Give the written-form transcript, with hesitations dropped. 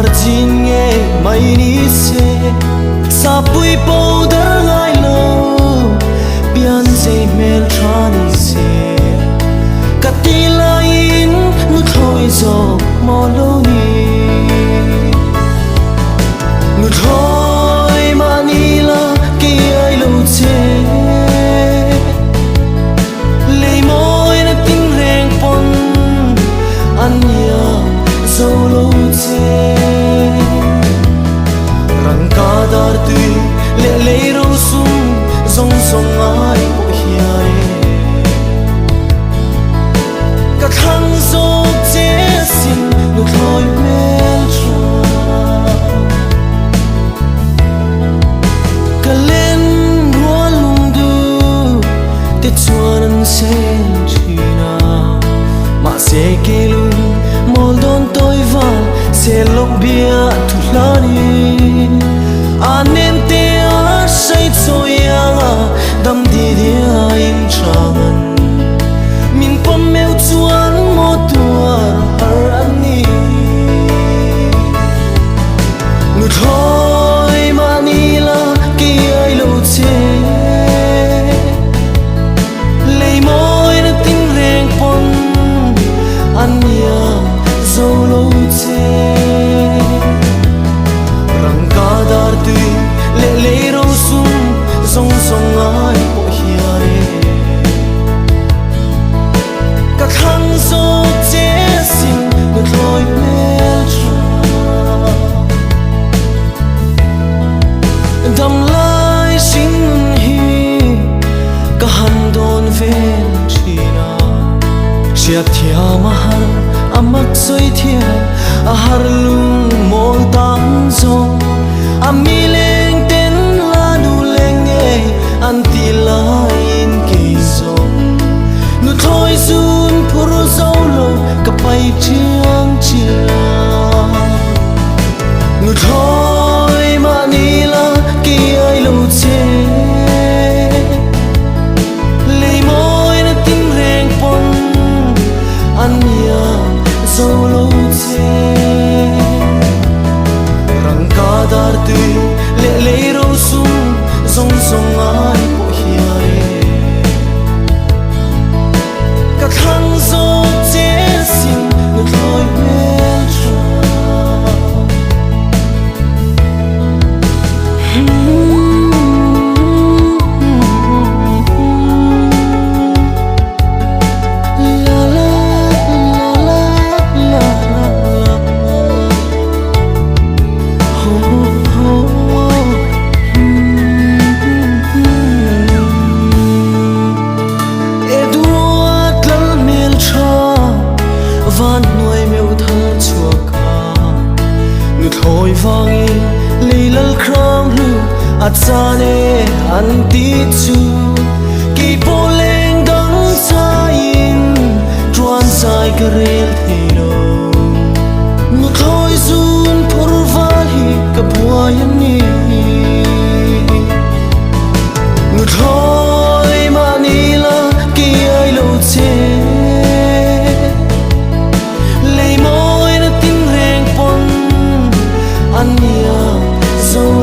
jin nghe mày đi xe sa bụi bầu đỡ ngay lâu biên dây mel trani xe cắt đi lại nó thôi rồi mò lâu đi nó thôi mà đi là kia ai lâu chế lấy môi nó tiếng rèn pon anh nhớ dấu lâu chế răng cá dar tươi lệ lệ râu sung rong rong ai bộ hiền các thằng dâu chế xin được thôi mel trao cả lên hoa lung du tết chuan anh sen china mà sẽ kêu lung mol don tôi van sẽ lộc bia thu lani anh em te a say trôi à đam đi đi im trăng min pom mèo chuan mo tua ar ani nu thôi mà ni la kia ai lâu chế lấy môi nó tiếng rèn pon anh nhớ dấu lâu chế răng cá dar tươi lệ lệ râu sung rong rong ai bộ hiền các thằng dâu chế xin được thôi mel trao đầm lai xin hi cả hành đồn ven china chiếc thia mà han amak soi thia a har lung mol tam zong ami leng ten la nu leng e an ti la in ke zong nu thoi zun phur zo lo ka pai chiang chia nu thoi ma ni la ki ai lo che lấy môi nó tiếng rèn pon anh nhớ dấu lâu chế răng cá dar tươi lệ lệ râu sung rong rong ai bộ hiền các thằng dâu chế xin được thôi mel trao van nuôi mèo thơ chua ca nu thôi vang lấy lal khram lu at sa ne an ti chu ki po leng dang sa in truan sai ka rel thi lo nu thôi zun phur val hi ka buai ni nu thôi ma ni la ki ai lo che anh nhớ dấu